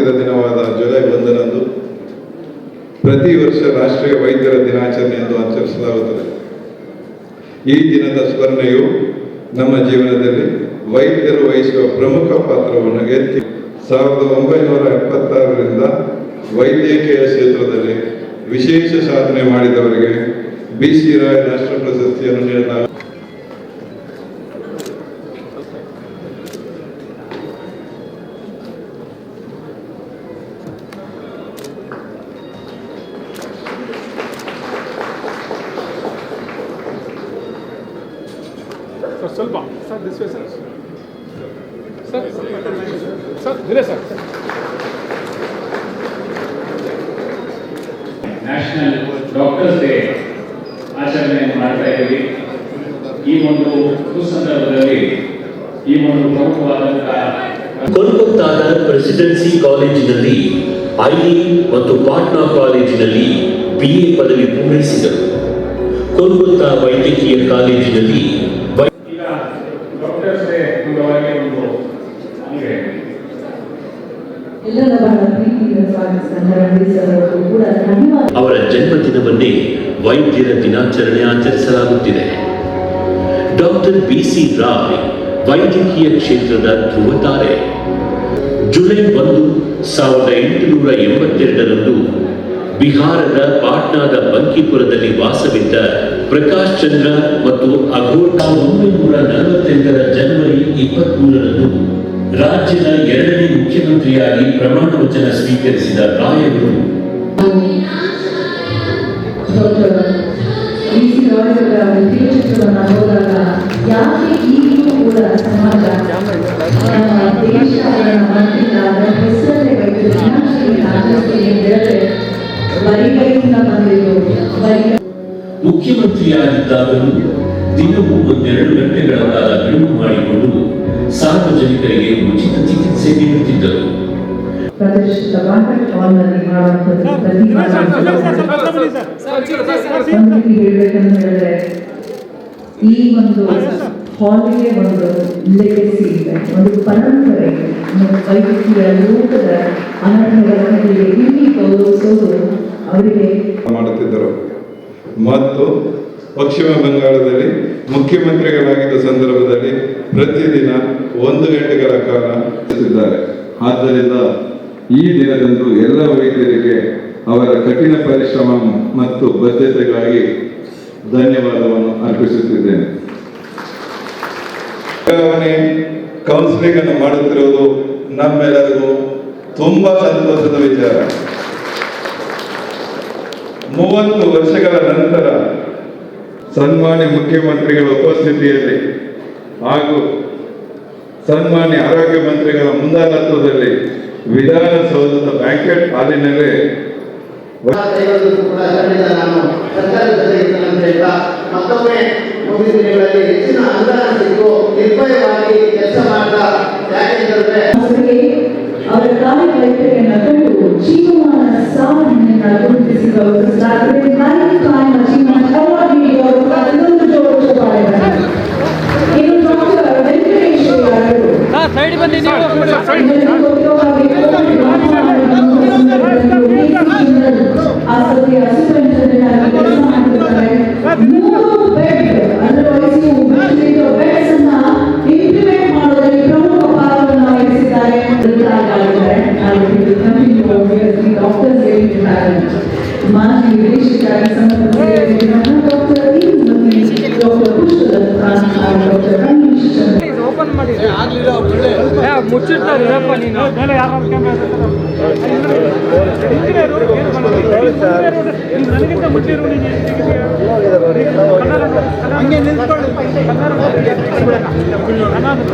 ಹುಟ್ಟಿದ ದಿನವಾದ ಜುಲೈ 1ರಂದು ಪ್ರತಿ ವರ್ಷ ರಾಷ್ಟ್ರೀಯ ವೈದ್ಯರ ದಿನಾಚರಣೆ ಎಂದು ಆಚರಿಸಲಾಗುತ್ತದೆ. ಈ ದಿನದ ಸ್ಮರಣೆಯು ನಮ್ಮ ಜೀವನದಲ್ಲಿ ವೈದ್ಯರು ವಹಿಸುವ ಪ್ರಮುಖ ಪಾತ್ರವನ್ನು ಎತ್ತಿ 1976ರಿಂದ ವೈದ್ಯಕೀಯ ಕ್ಷೇತ್ರದಲ್ಲಿ ವಿಶೇಷ ಸಾಧನೆ ಮಾಡಿದವರಿಗೆ BC ರಾಯ್ ರಾಷ್ಟ್ರ ಪ್ರಶಸ್ತಿಯನ್ನು ನೀಡಲಾಗುತ್ತದೆ. ಸ್ವಲ್ಪ sir this way sir sir ಇರೇ ಸರ್. ನ್ಯಾಷನಲ್ ಡಾಕ್ಟರ್ಸ್ ಡೇ ಆಚರಣೆಯನ್ನು ಮಾಡ್ತಾ ಇದ್ದೀವಿ. ಈ ಒಂದು ಸುಸಂದರ್ಭದಲ್ಲಿ ಈ ಒಂದು ಪ್ರಮುಖವಾದಂತಹ ಕೋಲ್ಕತ್ತಾದ ಪ್ರೆಸಿಡೆನ್ಸಿ ಕಾಲೇಜಿನಲ್ಲಿ ಐಡಿ ಮತ್ತು ಪಾಟ್ನಾ ಕಾಲೇಜಿನಲ್ಲಿ BA ಪದವಿ ಪೂರೈಸಿದರು. ಕೋಲ್ಕತ್ತಾ ವೈದ್ಯಕೀಯ ಕಾಲೇಜಿನಲ್ಲಿ ಅವರ ಜನ್ಮದಿನವನ್ನೇ ವೈದ್ಯರ ದಿನಾಚರಣೆ ಆಚರಿಸಲಾಗುತ್ತಿದೆ. ಡಾಕ್ಟರ್ BC ರಾಯ್ ವೈದ್ಯಕೀಯ ಕ್ಷೇತ್ರದ ಧ್ರುವತಾರೆ. ಜುಲೈ 1, 1882ರಂದು ಬಿಹಾರದ ಪಾಟ್ನಾದ ಬಂಕಿಪುರದಲ್ಲಿ ವಾಸವಿದ್ದ ಪ್ರಕಾಶ್ ಚಂದ್ರ ಮತ್ತು ಅಘೋರ್ 1948ರ ಜನವರಿ 23ರಂದು ರಾಜ್ಯದ 2ನೇ ಮುಖ್ಯಮಂತ್ರಿಯಾಗಿ ಪ್ರಮಾಣ ವಚನ ಸ್ವೀಕರಿಸಿದ ರಾಯ್ ಅವರು ಯಾಕೆ ಈಗಲೂ ಕೂಡ ಸಮಾಜ ದೇಶ ಮುಖ್ಯಮಂತ್ರಿಯಾಗಿದ್ದಾಗಲೂ ದಿನವೂ 12 ಗಂಟೆಗಳ ಕಾಲ ಬಿಡುವು ಮಾಡಿಕೊಂಡು ಸಾರ್ವಜನಿಕರಿಗೆ ಉಚಿತ ಚಿಕಿತ್ಸೆ ನೀಡುತ್ತಿದ್ದರು. ಪ್ರತಿಷ್ಠಿತ ಬ್ಯಾಂಕ್ವೆಟ್ ಹಾಲ್ನಲ್ಲಿ ಹೇಳಬೇಕಂದ್ರೆ ಈ ಒಂದು ಹಾಲಿಗೆ ಒಂದು ಲೆಗಸಿ ಇದೆ, ಒಂದು ಪರಂಪರೆ ಇದೆ. ವೈದ್ಯಕೀಯ ಲೋಕದ ಅನರ್ಹಗಳಿಗೆ ಇಲ್ಲಿ ಗೌರವಿಸೋದು ಅವರಿಗೆ ಮಾಡುತ್ತಿದ್ದರು. ಮತ್ತು ಪಶ್ಚಿಮ ಬಂಗಾಳದಲ್ಲಿ ಮುಖ್ಯಮಂತ್ರಿಗಳಾಗಿದ್ದ ಸಂದರ್ಭದಲ್ಲಿ ಪ್ರತಿದಿನ 1 ಗಂಟೆಗಳ ಕಾಲ ಇದ್ದಾರೆ. ಆದ್ದರಿಂದ ಈ ದಿನದಂದು ಎಲ್ಲ ವೈದ್ಯರಿಗೆ ಅವರ ಕಠಿಣ ಪರಿಶ್ರಮ ಮತ್ತು ಬದ್ಧತೆಗಾಗಿ ಧನ್ಯವಾದವನ್ನು ಅರ್ಪಿಸುತ್ತಿದ್ದೇನೆ. ಕೌನ್ಸಿಲಿಂಗ್ ಅನ್ನು ಮಾಡುತ್ತಿರುವುದು ನಮ್ಮೆಲ್ಲರಿಗೂ ತುಂಬಾ ಸಂತೋಷದ ವಿಚಾರ. 30 ವರ್ಷಗಳ ನಂತರ ಸನ್ಮಾನ್ಯ ಮುಖ್ಯಮಂತ್ರಿಗಳ ಉಪಸ್ಥಿತಿಯಲ್ಲಿ ಹಾಗೂ ಸನ್ಮಾನ್ಯ ಆರೋಗ್ಯ ಮಂತ್ರಿಗಳ ಮುಂದಾಳತ್ವದಲ್ಲಿ ವಿಧಾನಸೌಧದ ಬ್ಯಾಂಕ್ವೆಟ್ ಹಾಲಿನಲ್ಲೇ ಮತ್ತೊಮ್ಮೆ ಮುಂದಿನ ದಿನಗಳಲ್ಲಿ ಹೆಚ್ಚಿನ ಅನುದಾನ ಸಿಕ್ಕು ನಿರ್ಭಯವಾಗಿ ಕೆಲಸ ಮಾಡಿದ ಯಾಕೆಂದರೆ ಅವರ ಕಾರ್ಯವೈಖರಿಯನ್ನು ಕಂಡು ಜೀವಮಾನ ಸಾಧನೆಯನ್ನ ಗುರುತಿಸಿದವರು ಮಾಜಿ ವಿದೇಶಿಯಾಗಿ ಓಪನ್ ಮಾಡಿ ಮುಚ್ಚಿರ್ತಾರೆ ಮೇಲೆ ಯಾರು ನನಗಿಂತ ಮುಚ್ಚಿರು ಹಂಗೆ ನಿಲ್ಸ್ಕೊಳ್ಳಿ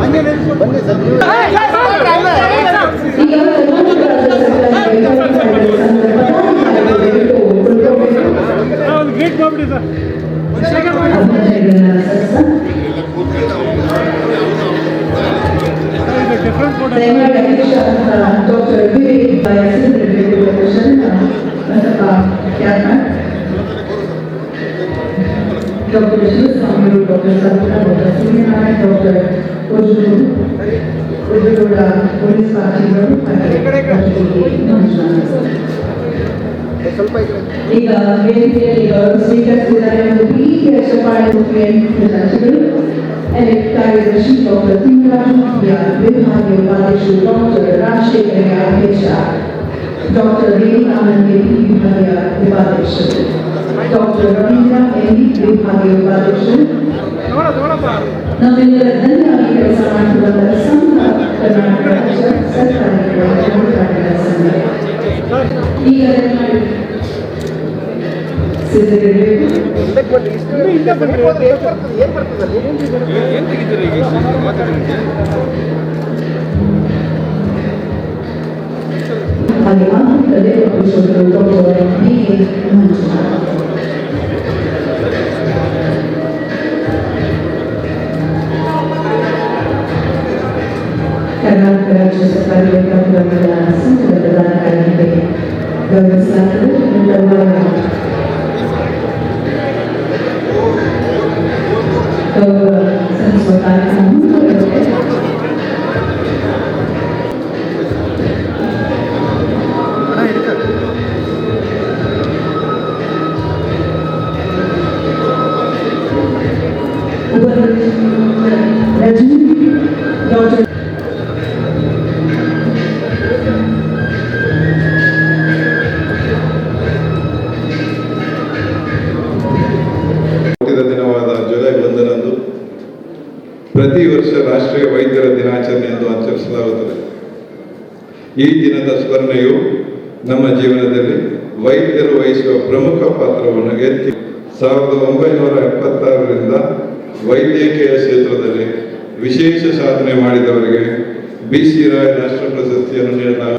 ಹಂಗೆ ನಿಲ್ಸ್ಕೊಂಡು ಗೇಟ್ ಮಾಡ್ಬಿಡಿ sir. Dr. Shiv Sanguru, Dr. Sarvana, Dr. Suryanarayan, Dr. Ojulu, ಇಬ್ಬರು ಕೂಡ ಪೊಲೀಸ್ ಪಾರ್ಟಿಗಳು ಈಗ ವೇದಿಕೆಯಲ್ಲಿ ಸ್ವೀಕರಿಸಿದ್ದಾರೆ ಒಂದು ಪ್ರೀತಿಯ ಚಪ್ಪಾಳೆಗಳು ಕಾರ್ಯದರ್ಶಿ ಡಾಕ್ಟರ್ ತಿಮ್ಮರಾಜು ವಿಭಾಗೀಯ ಉಪಾಧ್ಯಕ್ಷರು ಡಾಕ್ಟರ್ ರಾಜಶೇಖರ ಅಧ್ಯಕ್ಷ ಡಾಕ್ಟರ್ ರೇಣುಕಾನಂದ ವಿಭಾಗೀಯ ಉಪಾಧ್ಯಕ್ಷರು ಡಾಕ್ಟರ್ ರವೀಂದ್ರ ಎಲ್ಲಿ ವಿಭಾಗೀಯ ಉಪಾಧ್ಯಕ್ಷರು ನಮ್ಮೆಲ್ಲರ ಧನ್ಯವಾಗಿ ಕೆಲಸ ಮಾಡುತ್ತಿರುವ ಸಂಘ ಕರ್ನಾಟಕ ರಾಜ್ಯ ಸರ್ಕಾರಿ ಕಾರ್ಮಿಕರ ಸಂಘ ಈಗ ಹಾಗೆ ಆಂತರಿಕತೆ ಡಾಕ್ಟರ್ ಹೀಗೆ ಕರ್ನಾಟಕ ರಾಜ್ಯ ಸರ್ಕಾರಿ ಕಾರ್ಮಿಕರ ಸಂಘದ ಪ್ರಧಾನ ಕಾರ್ಯದರ್ಶಿ ಗೌರವಿಸಲಾಗಿದೆ ಗೌರವ ಸಲ್ಲಿಸುವ ಕಾರ್ಯಕ್ರಮ ರಜನಿ ಡಾಕ್ಟರ್ ದಿನವಾದ ಜುಲೈ 1ರಂದು ಪ್ರತಿ ವರ್ಷ ರಾಷ್ಟ್ರೀಯ ವೈದ್ಯರ ದಿನಾಚರಣೆ ಎಂದು ಆಚರಿಸಲಾಗುತ್ತದೆ. ಈ ದಿನದ ಸ್ಮರಣೆಯು ನಮ್ಮ ಜೀವನದಲ್ಲಿ ವೈದ್ಯರು ವಹಿಸುವ ಪ್ರಮುಖ ಪಾತ್ರವನ್ನು ಎತ್ತಿ 1976ರಿಂದ ವೈದ್ಯಕೀಯ ಕ್ಷೇತ್ರದಲ್ಲಿ ವಿಶೇಷ ಸಾಧನೆ ಮಾಡಿದವರಿಗೆ BC ರಾಯ್ ರಾಷ್ಟ್ರ ಪ್ರಶಸ್ತಿಯನ್ನು ನೀಡಲಾಗುತ್ತದೆ.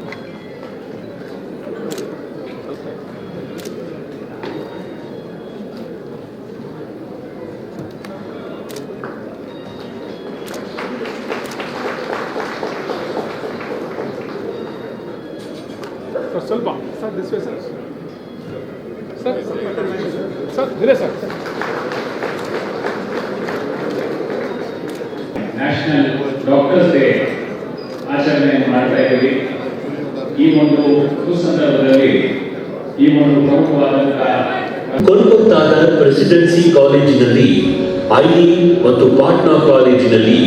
ಸ್ವಲ್ಪ sir this way sir sir sir ಇರೇ ಸರ್ ನ್ಯಾಷನಲ್ ಡಾಕ್ಟರ್ಸ್ ಡೇ ಆಚರಣೆಯನ್ನು ಮಾಡ್ತಾ ಇದ್ದೀವಿ. ಈ ಒಂದು ಸುಸಂದರ್ಭದಲ್ಲಿ ಈ ಒಂದು ಪ್ರಮುಖವಾದಂತಹ ಕೋಲ್ಕತ್ತಾದ ಪ್ರೆಸಿಡೆನ್ಸಿ ಕಾಲೇಜಿನಲ್ಲಿ ಐಡಿ ಮತ್ತು ಪಾಟ್ನಾ ಕಾಲೇಜಿನಲ್ಲಿ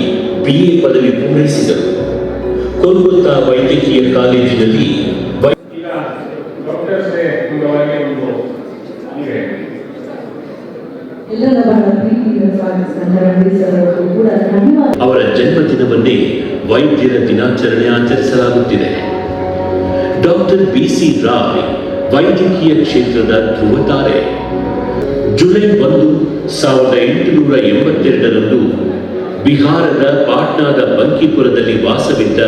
BA ಪದವಿ ಪೂರೈಸಿದರು. ಕೋಲ್ಕತ್ತಾ ವೈದ್ಯಕೀಯ ಕಾಲೇಜಿನಲ್ಲಿ ಈಗ ಡಾಕ್ಟರ್ಸ್ ಡೇ ಅಂಗವಾಗಿ ಒಂದು ಅಂದರೆ ಎಲ್ಲರ ಬಹಳ ಪ್ರೀತಿಯಿಂದ ಸ್ವಾಗತಿಸಿದರು ಕೂಡ ಧನ್ಯವಾದ. ಅವರ ಜನ್ಮದಿನವನ್ನೇ ವೈದ್ಯರ ದಿನಾಚರಣೆ ಆಚರಿಸಲಾಗುತ್ತಿದೆ. ಡಾಕ್ಟರ್ BC ರಾಯ್ ವೈದ್ಯಕೀಯ ಕ್ಷೇತ್ರದ ಧ್ರುವತಾರೆ. ಜುಲೈ 1, 1882ರಂದು ಬಿಹಾರದ ಪಾಟ್ನಾದ ಬಂಕಿಪುರದಲ್ಲಿ ವಾಸವಿದ್ದ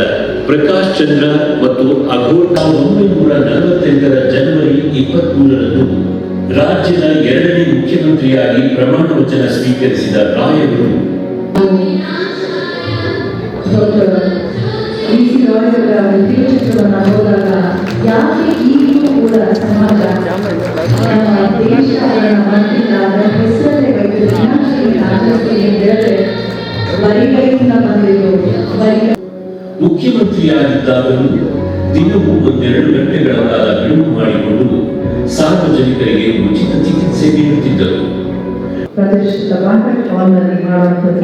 ಪ್ರಕಾಶ್ ಚಂದ್ರ ಮತ್ತು ಅಘೋರ್ 1948ರ ಜನವರಿ 23ರಂದು ರಾಜ್ಯದ 2ನೇ ಮುಖ್ಯಮಂತ್ರಿಯಾಗಿ ಪ್ರಮಾಣ ವಚನ ಸ್ವೀಕರಿಸಿದ ರಾಯರು ಡಾಕ್ಟರ್ BC ರಾಯ್ ಅವರ ವ್ಯಕ್ತಿಚಿತ್ರವನ್ನು ನೋಡಿದಾಗ ಯಾಕೆ ಈಗಲೂ ಕೂಡ ಸಮಾಜ ನಮ್ಮ ದೇಶ ನಮ್ಮ ಮಣ್ಣಿನ ಹೆಸರೇ ವೈದ್ಯರ ದಿನಾಚರಣೆ ಆಚರಿಸಿ ಹೇಳಿದ್ರೆ ಬರಿಗೈಯಿಂದ ಬಂದಿದ್ದು ಮುಖ್ಯಮಂತ್ರಿಯಾಗಿದ್ದಾಗಲೂ ದಿನವೂ 2 ಗಂಟೆಗಳ ಕಾಲ ಬಿಡುವು ಮಾಡಿಕೊಂಡು ಸಾರ್ವಜನಿಕರಿಗೆ ಉಚಿತ ಚಿಕಿತ್ಸೆ ನೀಡುತ್ತಿದ್ದರು. ಪ್ರತಿಷ್ಠಿತ ಬ್ಯಾಂಕ್ವೆಟ್ ಹಾಲ್ನಲ್ಲಿ ಮಾಡುವಂಥದ್ದು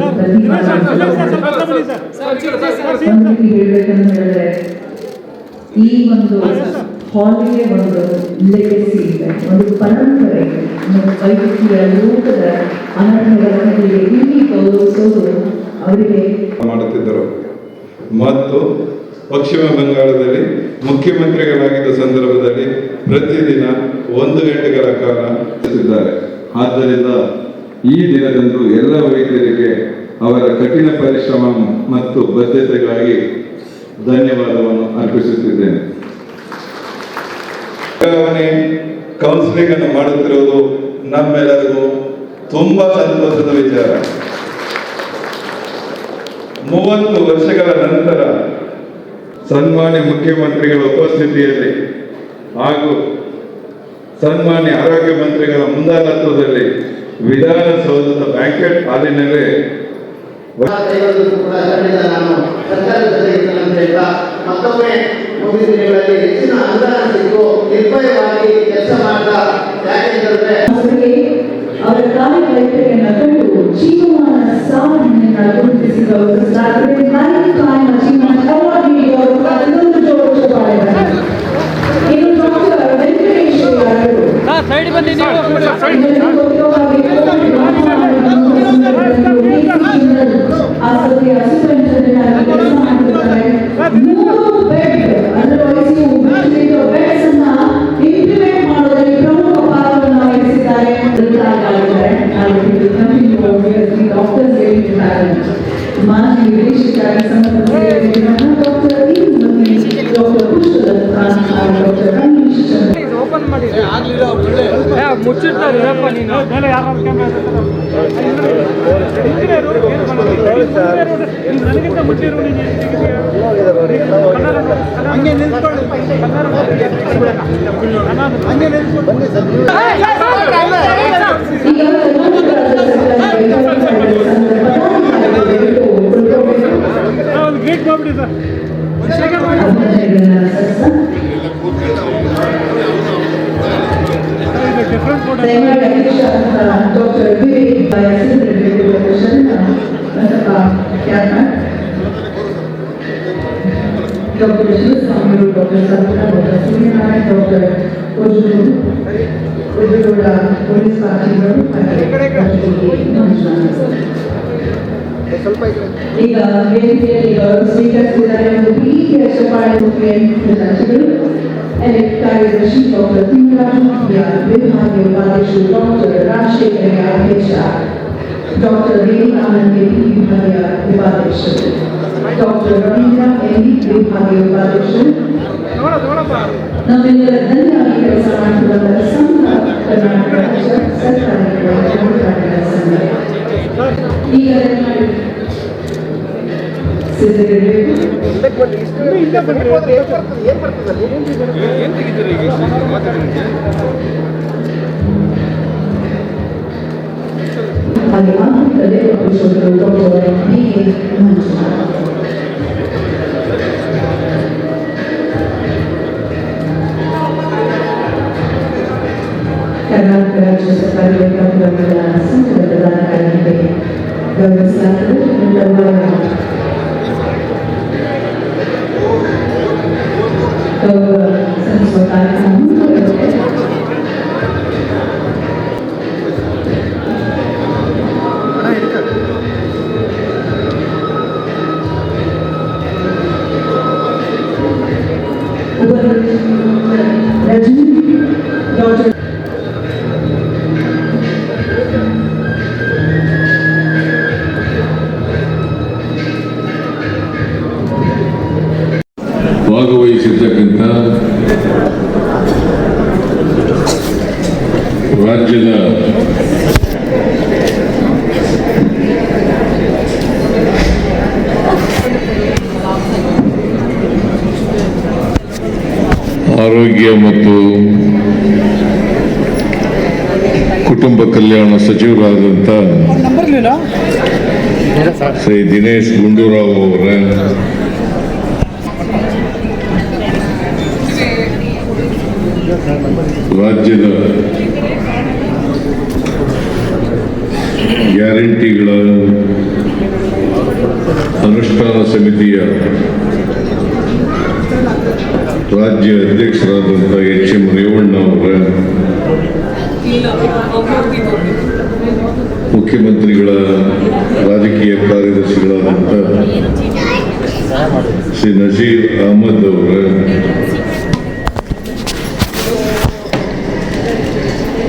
ಹೇಳ್ಬೇಕಂತ ಹೇಳಿದ್ರೆ ಈ ಒಂದು ಹಾಲಿಗೆ ಒಂದು ಲೆಗಸಿ ಇದೆ, ಒಂದು ಪರಂಪರೆ ಇದೆ. ವೈದ್ಯಕೀಯ ಲೋಕದ ಅನನ್ಯಗಳನ್ನು ಇಲ್ಲಿ ಗೌರವಿಸೋದು ಅವರಿಗೆ ಮಾಡುತ್ತಿದ್ದರು ಮತ್ತು ಪಶ್ಚಿಮ ಬಂಗಾಳದಲ್ಲಿ ಮುಖ್ಯಮಂತ್ರಿಗಳಾಗಿದ್ದ ಸಂದರ್ಭದಲ್ಲಿ ಪ್ರತಿದಿನ 1 ಗಂಟೆಗಳ ಕಾಲ ನಡೆಸಿದ್ದಾರೆ. ಆದ್ದರಿಂದ ಈ ದಿನದಂದು ಎಲ್ಲ ವೈದ್ಯರಿಗೆ ಅವರ ಕಠಿಣ ಪರಿಶ್ರಮ ಮತ್ತು ಬದ್ಧತೆಗಾಗಿ ಧನ್ಯವಾದವನ್ನು ಅರ್ಪಿಸುತ್ತಿದ್ದೇನೆ. ಕೌನ್ಸಿಲಿಂಗ್ ಅನ್ನು ಮಾಡುತ್ತಿರುವುದು ನಮ್ಮೆಲ್ಲರಿಗೂ ತುಂಬಾ ಸಂತೋಷದ ವಿಚಾರ. 30 ವರ್ಷಗಳ ನಂತರ ಸನ್ಮಾನ್ಯ ಮುಖ್ಯಮಂತ್ರಿಗಳ ಉಪಸ್ಥಿತಿಯಲ್ಲಿ ಹಾಗೂ ಸನ್ಮಾನ್ಯ ಆರೋಗ್ಯ ಮಂತ್ರಿಗಳ ಮುಂದಾಳತ್ವದಲ್ಲಿ ವಿಧಾನಸೌಧದ ಬ್ಯಾಂಕ್ವೆಟ್ ಹಾಲಿನಲ್ಲಿ ಕೈಗೊಳ್ಳೋದಕ್ಕೂ ಕೂಡ ಖಂಡಿತ ನಾನು ಸರ್ಕಾರದ ಜೊತೆ ಇರ್ತೇನೆ ಅಂತ ಹೇಳ್ತಾ ಮತ್ತೊಮ್ಮೆ ಮುಂದಿನ ದಿನಗಳಲ್ಲಿ ಹೆಚ್ಚಿನ ಅನುದಾನ ಸಿಕ್ಕು ನಿರ್ಭಯವಾಗಿ ಕೆಲಸ ಮಾಡ್ತಾ ಯಾಕೆಂದ್ರೆ ಅವರಿಗೆ ಅವರ ಕಾರ್ಯವೈಖರಿಯನ್ನು ಕಂಡು ಜೀವಮಾನ ಸಾಧನೆಯನ್ನ ಗುರುತಿಸಿ ಗೌರವಿಸಲಾಗಿದೆ. ಲೈಫ್ ಟೈಮ್ ಅಚೀವ್ಮೆಂಟ್ ಅವಾರ್ಡ್ ನೀಡಿ ಅವರು ಪ್ರತಿಯೊಂದು ಜೋಡಿಸಿ ಮಾಡಿದ್ದಾರೆ. ಇನ್ನು ಡಾಕ್ಟರ್ ವೆಂಕಟೇಶ್ ಅವರು ಸೈಡ್ ಬನ್ನಿ ನೀವು ಆಸ್ಪತ್ರೆಯ ಸೂಪರಿಂಟೆಂಡೆಂಟ್ ಆಗಿ ಕೆಲಸ ಮಾಡುತ್ತಿದ್ದಾರೆ. 3 ಬೆಡ್ ಅಂದರೆ ಐಸಿಯು ಬೆಡ್ಸ್ ಅನ್ನ ಇಂಪ್ಲಿಮೆಂಟ್ ಮಾಡೋದರಲ್ಲಿ ಪ್ರಮುಖ ಪಾತ್ರವನ್ನು ವಹಿಸಿದ್ದಾರೆ. ಡಾಕ್ಟರ್ಸ್ ಹೇಳಿದ್ದಾರೆ ಮಾಜಿ ವಿದೇಶಿಯಾಗಿ ಸಂಬಂಧಿಸಿದ ಡಾಕ್ಟರ್ ಪುಷ್ಪದತ್ತ ಡಾಕ್ಟರ್ ರಮೇಶ್ ಚಂದ್ರ ಓಪನ್ ಮಾಡಿ ಮುಚ್ಚಿರ್ತಾರಪ್ಪ ನೀನು ಮೇಲೆ ಯಾರು ನನಗಿಂತ ಮುಚ್ಚಿರು ಹಂಗೆ ನಿಲ್ಸ್ಕೊಳ್ಳಿ ಹಂಗೆ ನಿಲ್ಸ್ಕೊಂಡು ಗೇಟ್ ಮಾಡ್ಬಿಡಿ sir Dr. Vivek by Assistant Profession, Dr. Shivaswamy, Dr. Satya, Dr. Suryanarayan, Dr. Ujjula, Police Party, ಈಗ ವೇದಿಕೆಯಲ್ಲಿ ಸ್ವೀಕರಿಸಿದ್ದಾರೆ. ಒಂದು ಪ್ರೀತಿ ಯಶಪಾಡಿ ಕಾರ್ಯದರ್ಶಿ ಡಾಕ್ಟರ್ ತಿಮ್ಮರಾಜು ವಿಭಾಗೀಯ ಉಪಾಧ್ಯಕ್ಷರು ಡಾಕ್ಟರ್ ರಾಜಶೇಖರ ಅಧ್ಯಕ್ಷ ಡಾಕ್ಟರ್ ದೇವಿಕಾನಂದ ವಿಭಾಗೀಯ ಉಪಾಧ್ಯಕ್ಷರು ಡಾಕ್ಟರ್ ರವೀಂದ್ರ ಎಲ್ಲಿ ವಿಭಾಗೀಯ ಉಪಾಧ್ಯಕ್ಷರು ನಮ್ಮೆಲ್ಲರ ಧನ್ಯವಾಗಿ ಕೆಲಸ ಮಾಡುತ್ತಿರುವ ಸಂಘ ಕರ್ನಾಟಕ ರಾಜ್ಯ ಸರ್ಕಾರಿ ಕಾರ್ಮಿಕರ ಸಂಘ ಈಗ ಹಾಗೆ ಆಂತರಿಕತೆ ಪರಿಶೋಧಕರು ಡಾಕ್ಟರ್ ಬಿ.ಕೆ. ಮಂಜುನಾಥ್ ಕರ್ನಾಟಕ ರಾಜ್ಯ ಸರ್ಕಾರಿ ಕಾರ್ಮಿಕರ ಸಂಘದ ಪ್ರಧಾನ ಕಾರ್ಯದರ್ಶಿ ಗೌರವಿಸಲಾಗಿದೆ. ಸಲ್ಲಿಸುವ ಕಾರ್ಯಕ್ರಮ ರಜನಿ ಡಾಕ್ಟರ್ ಭಾಗವಹಿಸಿರ್ತಕ್ಕಂಥ ರಾಜ್ಯದ ಆರೋಗ್ಯ ಮತ್ತು ಕುಟುಂಬ ಕಲ್ಯಾಣ ಸಚಿವರಾದಂಥ ಶ್ರೀ ದಿನೇಶ್ ಗುಂಡೂರಾವ್ ಅವರ ರಾಜ್ಯದ ಗ್ಯಾರಂಟಿಗಳ ಅನುಷ್ಠಾನ ಸಮಿತಿಯ ರಾಜ್ಯ ಅಧ್ಯಕ್ಷರಾದಂಥ ಎಚ್.ಎಂ. ರೇವಣ್ಣ ಅವರ ಮುಖ್ಯಮಂತ್ರಿಗಳ ರಾಜಕೀಯ ಕಾರ್ಯದರ್ಶಿಗಳಾದಂಥ ಶ್ರೀ ನಜೀರ್ ಅಹಮದ್ ಅವರ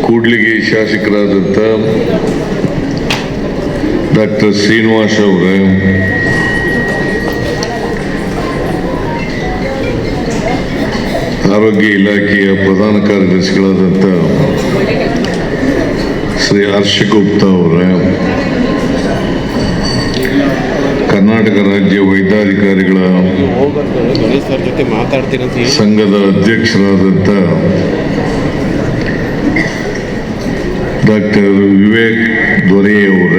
ಕೂಡ್ಲಿಗಿ ಶಾಸಕರಾದಂಥ ಡಾಕ್ಟರ್ ಶ್ರೀನಿವಾಸ್ ಅವರ ಆರೋಗ್ಯ ಇಲಾಖೆಯ ಪ್ರಧಾನ ಕಾರ್ಯದರ್ಶಿಗಳಾದಂಥ ಶ್ರೀ ಹರ್ಷ ಗುಪ್ತಾ ಅವರ ಕರ್ನಾಟಕ ರಾಜ್ಯ ವೈದ್ಯಾಧಿಕಾರಿಗಳ ಸಂಘದ ಅಧ್ಯಕ್ಷರಾದಂಥ ಡಾಕ್ಟರ್ ವಿವೇಕ್ ದೊರೆಯವರ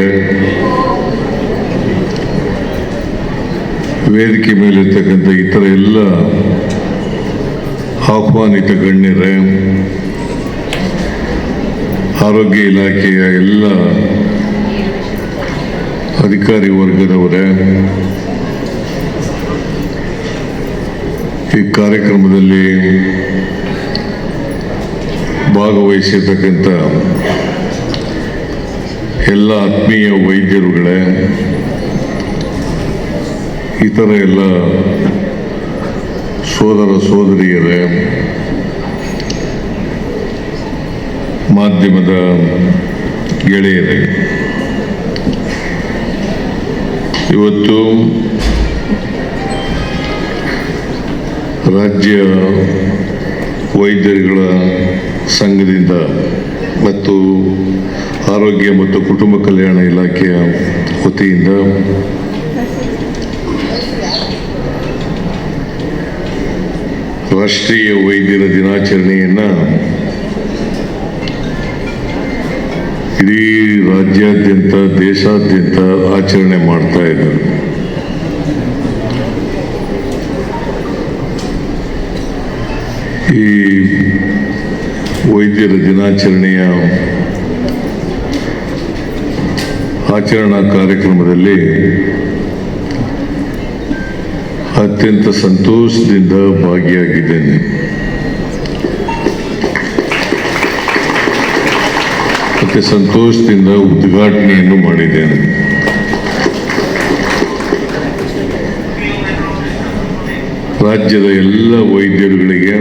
ವೇದಿಕೆ ಮೇಲಿರ್ತಕ್ಕಂಥ ಇತರ ಎಲ್ಲ ಆಹ್ವಾನಿತ ಗಣ್ಯರೇ, ಆರೋಗ್ಯ ಇಲಾಖೆಯ ಎಲ್ಲ ಅಧಿಕಾರಿ ವರ್ಗದವರೇ, ಈ ಕಾರ್ಯಕ್ರಮದಲ್ಲಿ ಭಾಗವಹಿಸಿರ್ತಕ್ಕಂಥ ಎಲ್ಲ ಆತ್ಮೀಯ ವೈದ್ಯರುಗಳೇ, ಇತರ ಎಲ್ಲ ಸೋದರ ಸೋದರಿಯರೇ, ಮಾಧ್ಯಮದ ಗೆಳೆಯರೇ, ಇವತ್ತು ರಾಜ್ಯ ವೈದ್ಯರುಗಳ ಸಂಘದಿಂದ ಮತ್ತು ಆರೋಗ್ಯ ಮತ್ತು ಕುಟುಂಬ ಕಲ್ಯಾಣ ಇಲಾಖೆಯ ವತಿಯಿಂದ ರಾಷ್ಟ್ರೀಯ ವೈದ್ಯರ ದಿನಾಚರಣೆಯನ್ನು ಇಡೀ ರಾಜ್ಯಾದ್ಯಂತ ದೇಶಾದ್ಯಂತ ಆಚರಣೆ ಮಾಡ್ತಾ ಇದ್ದಾರೆ. ಈ ವೈದ್ಯರ ದಿನಾಚರಣೆಯ ಆಚರಣಾ ಕಾರ್ಯಕ್ರಮದಲ್ಲಿ ಅತ್ಯಂತ ಸಂತೋಷದಿಂದ ಭಾಗಿಯಾಗಿದ್ದೇನೆ. ಮತ್ತೆ ಸಂತೋಷದಿಂದ ಉದ್ಘಾಟನೆಯನ್ನು ಮಾಡಿದ್ದೇನೆ. ರಾಜ್ಯದ ಎಲ್ಲ ವೈದ್ಯರುಗಳಿಗೆ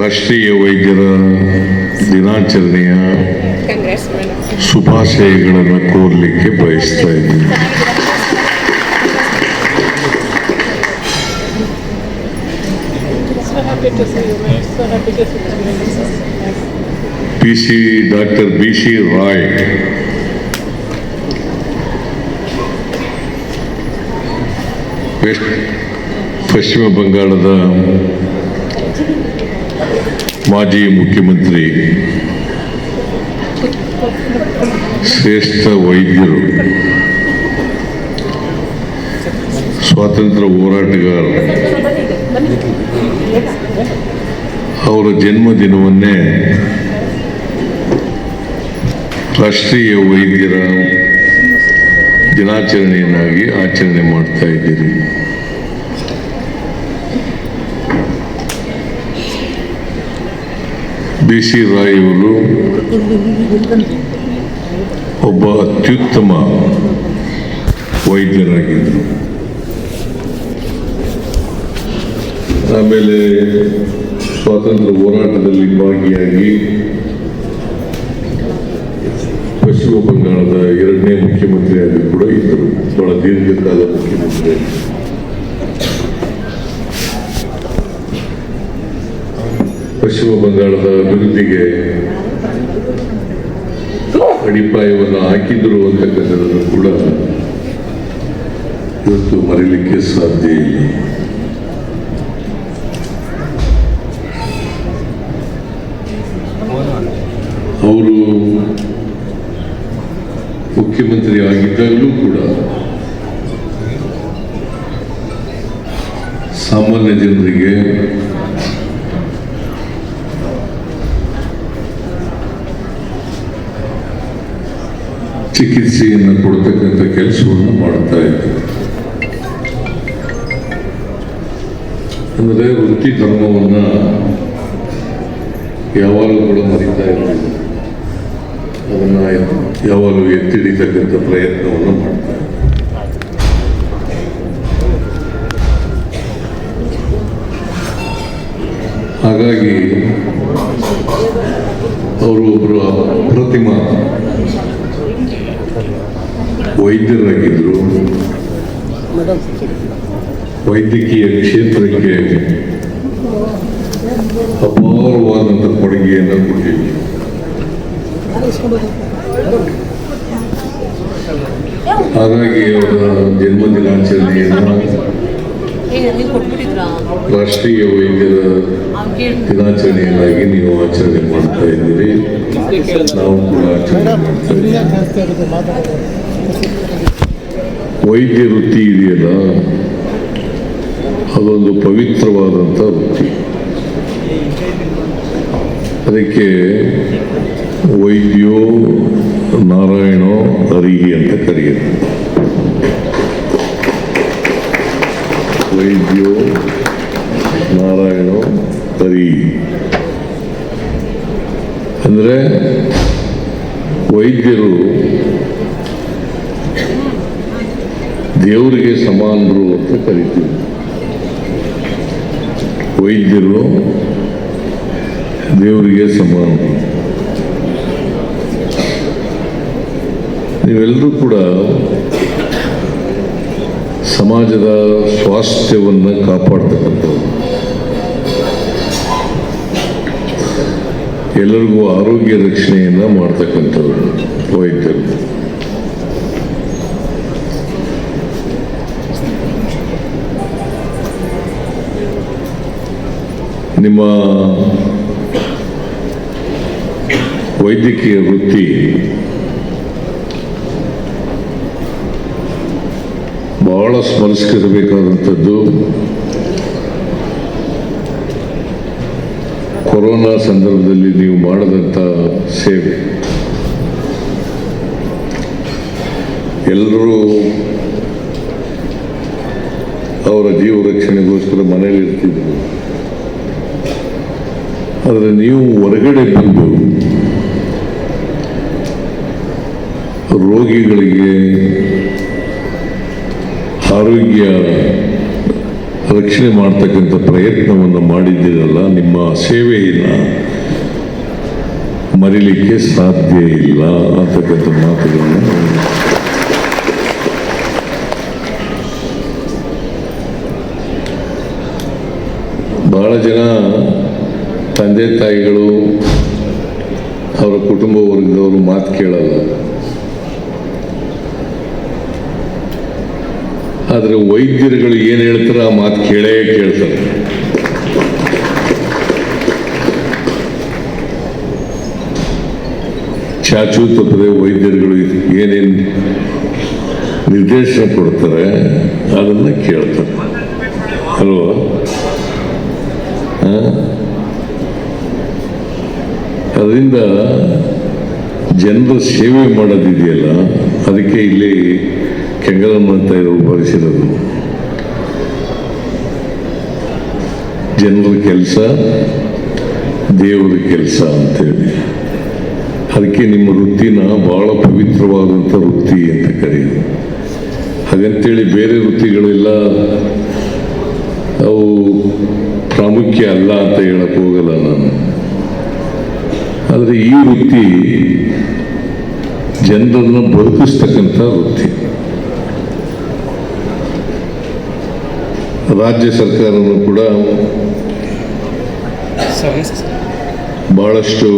ರಾಷ್ಟ್ರೀಯ ವೈದ್ಯರ ದಿನಾಚರಣೆಯ ಶುಭಾಶಯಗಳನ್ನು ಕೋರಲಿಕ್ಕೆ ಬಯಸ್ತಾ ಇದ್ದೀನಿ. ಡಾಕ್ಟರ್ BC ರಾಯ್ ಪಶ್ಚಿಮ ಬಂಗಾಳದ ಮಾಜಿ ಮುಖ್ಯಮಂತ್ರಿ, ಶ್ರೇಷ್ಠ ವೈದ್ಯರು, ಸ್ವಾತಂತ್ರ್ಯ ಹೋರಾಟಗಾರ, ಅವರ ಜನ್ಮದಿನವನ್ನೇ ರಾಷ್ಟ್ರೀಯ ವೈದ್ಯರ ದಿನಾಚರಣೆಯನ್ನಾಗಿ ಆಚರಣೆ ಮಾಡ್ತಾ ಇದ್ದೀರಿ. BC ರಾಯ್ ಅವರು ಒಬ್ಬ ಅತ್ಯುತ್ತಮ ವೈದ್ಯರಾಗಿದ್ದರು. ಆಮೇಲೆ ಸ್ವಾತಂತ್ರ್ಯ ಹೋರಾಟದಲ್ಲಿ ಭಾಗಿಯಾಗಿ ಪಶ್ಚಿಮ ಬಂಗಾಳದ 2ನೇ ಮುಖ್ಯಮಂತ್ರಿಯಾಗಿ ಕೂಡ ಇದ್ದರು. ಬಹಳ ದೀರ್ಘಕಾಲ ಮುಖ್ಯಮಂತ್ರಿ. ಪಶ್ಚಿಮ ಬಂಗಾಳದ ಅಭಿವೃದ್ಧಿಗೆ ಅಡಿಪಾಯವನ್ನು ಹಾಕಿದ್ರು ಅಂತಕ್ಕಂಥದ್ದು ಕೂಡ ಇವತ್ತು ಮರೀಲಿಕ್ಕೆ ಸಾಧ್ಯ ಇಲ್ಲ. ಅವರು ಮುಖ್ಯಮಂತ್ರಿ ಆಗಿದ್ದಾಗಲೂ ಕೂಡ ಸಾಮಾನ್ಯ ಜನರಿಗೆ ಚಿಕಿತ್ಸೆಯನ್ನು ಕೊಡ್ತಕ್ಕಂಥ ಕೆಲಸವನ್ನು ಮಾಡ್ತಾ ಇದ್ದಾರೆ. ಅಂದರೆ ವೃತ್ತಿ ಧರ್ಮವನ್ನು ಯಾವಾಗಲೂ ಕೂಡ ಮರಿತಾ ಇರಲಿಲ್ಲ. ಅದನ್ನು ಯಾವಾಗಲೂ ಎತ್ತಿಡಿತಕ್ಕಂಥ ಪ್ರಯತ್ನವನ್ನು ಮಾಡ್ತಾ ಇದ್ದಾರೆ. ಹಾಗಾಗಿ ಅವರು ಒಬ್ಬರು ಅಪ್ರತಿಮ ವೈದ್ಯರಾಗಿದ್ದರು. ವೈದ್ಯಕೀಯ ಕ್ಷೇತ್ರಕ್ಕೆ ಅಪಾರವಾದಂಥ ಕೊಡುಗೆಯನ್ನು ಕೊಟ್ಟಿದ್ದರು. ಹಾಗಾಗಿ ಅವರ ಜನ್ಮದಿನಾಚರಣೆಯನ್ನು ರಾಷ್ಟ್ರೀಯ ವೈದ್ಯರ ದಿನಾಚರಣೆಯನ್ನಾಗಿ ನೀವು ಆಚರಣೆ ಮಾಡ್ತಾ ಇದ್ದೀರಿ. ನಾವು ಕೂಡ ಆಚರಣೆ ಮಾಡ್ತಾ ಇದ್ದೀವಿ. ವೈದ್ಯ ವೃತ್ತಿ ಇದೆಯಲ್ಲ, ಅದೊಂದು ಪವಿತ್ರವಾದಂಥ ವೃತ್ತಿ. ಅದಕ್ಕೆ ವೈದ್ಯೋ ನಾರಾಯಣೋ ಹರಿಹಿ ಅಂತ ಕರೆಯುತ್ತೆ. ವೈದ್ಯೋ ನಾರಾಯಣೋ ಹರಿಹಿ ಅಂದರೆ ವೈದ್ಯರು ದೇವರಿಗೆ ಸಮಾನರು ಅಂತ ಕರಿತೀವಿ. ವೈದ್ಯರು ದೇವರಿಗೆ ಸಮಾನರು. ನೀವೆಲ್ಲರೂ ಕೂಡ ಸಮಾಜದ ಸ್ವಾಸ್ಥ್ಯವನ್ನು ಕಾಪಾಡ್ತಕ್ಕಂಥವ್ರು, ಎಲ್ಲರಿಗೂ ಆರೋಗ್ಯ ರಕ್ಷಣೆಯನ್ನು ಮಾಡ್ತಕ್ಕಂಥವ್ರು ವೈದ್ಯರು. ನಿಮ್ಮ ವೈದ್ಯಕೀಯ ವೃತ್ತಿ ಬಹಳ ಸ್ಮರಿಸಬೇಕಾದಂಥದ್ದು. ಕೊರೋನಾ ಸಂದರ್ಭದಲ್ಲಿ ನೀವು ಮಾಡಿದಂಥ ಸೇವೆ, ಎಲ್ಲರೂ ಅವರ ಜೀವ ರಕ್ಷಣೆಗೋಸ್ಕರ ಮನೇಲಿ ಇರ್ತಿದ್ರು. ಆದರೆ ನೀವು ಹೊರಗಡೆ ಬಂದು ರೋಗಿಗಳಿಗೆ ಆರೋಗ್ಯ ರಕ್ಷಣೆ ಮಾಡ್ತಕ್ಕಂಥ ಪ್ರಯತ್ನವನ್ನು ಮಾಡಿದ್ದೀರಲ್ಲ, ನಿಮ್ಮ ಸೇವೆಯನ್ನು ಮರಿಲಿಕ್ಕೆ ಸಾಧ್ಯ ಇಲ್ಲ ಅಂತಕ್ಕಂಥ ಮಾತುಗಳನ್ನು ಬಹಳ ಜನ ತಂದೆ ತಾಯಿಗಳು ಅವರ ಕುಟುಂಬ ವರ್ಗದವರು ಮಾತು ಕೇಳಲ್ಲ. ಆದರೆ ವೈದ್ಯರುಗಳು ಏನು ಹೇಳ್ತಾರೆ ಆ ಮಾತು ಕೇಳ್ತಾರೆ. ಚಾಚು ತಪ್ಪದೆ ವೈದ್ಯರುಗಳು ಏನೇನು ನಿರ್ದೇಶನ ಕೊಡ್ತಾರೆ ಅದನ್ನು ಕೇಳ್ತಾರೆ ಅಲ್ವಾ? ಅದರಿಂದ ಜನರ ಸೇವೆ ಮಾಡೋದಿದೆಯಲ್ಲ, ಅದಕ್ಕೆ ಇಲ್ಲಿ ಕೆಂಗಲಮ್ಮ ಅಂತ ಇರೋ ಬರೆಸಿರೋದು. ಜನರ ಕೆಲಸ ದೇವರ ಕೆಲಸ ಅಂತೇಳಿ. ಅದಕ್ಕೆ ನಿಮ್ಮ ವೃತ್ತಿನ ಬಹಳ ಪವಿತ್ರವಾದಂಥ ವೃತ್ತಿ ಅಂತ ಕರೆಯೋದು. ಹಾಗಂತೇಳಿ ಬೇರೆ ವೃತ್ತಿಗಳೆಲ್ಲ ಅವು ಪ್ರಾಮುಖ್ಯ ಅಲ್ಲ ಅಂತ ಹೇಳಕ್ಕೆ ಹೋಗಲ್ಲ ನಾನು. ಆದರೆ ಈ ವೃತ್ತಿ ಜನರನ್ನು ಬದುಕಿಸ್ತಕ್ಕಂಥ ವೃತ್ತಿ. ರಾಜ್ಯ ಸರ್ಕಾರವನ್ನು ಕೂಡ ಬಹಳಷ್ಟು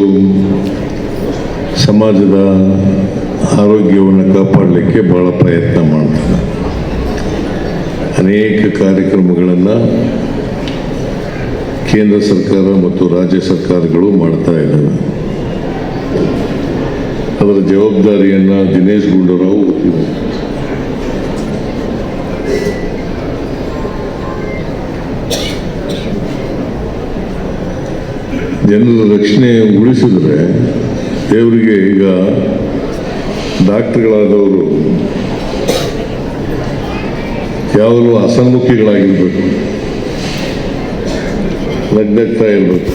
ಸಮಾಜದ ಆರೋಗ್ಯವನ್ನು ಕಾಪಾಡಲಿಕ್ಕೆ ಬಹಳ ಪ್ರಯತ್ನ ಮಾಡ್ತಾರೆ. ಅನೇಕ ಕಾರ್ಯಕ್ರಮಗಳನ್ನು ಕೇಂದ್ರ ಸರ್ಕಾರ ಮತ್ತು ರಾಜ್ಯ ಸರ್ಕಾರಗಳು ಮಾಡ್ತಾ ಇದ್ದಾವೆ. ಅದರ ಜವಾಬ್ದಾರಿಯನ್ನು ದಿನೇಶ್ ಗುಂಡೂರಾವ್ ಹೊತ್ತಿದ್ದಾರೆ. ಜನರ ರಕ್ಷಣೆ ಉಳಿಸಿದ್ರೆ ದೇವರಿಗೆ ಈಗ ಡಾಕ್ಟರ್ಗಳಾದವರು ಯಾವಾಗಲೂ ಹಸನ್ಮುಖಿಗಳಾಗಿರ್ಬೇಕು, ನಗ್ನಗ್ತಾ ಇರಬೇಕು,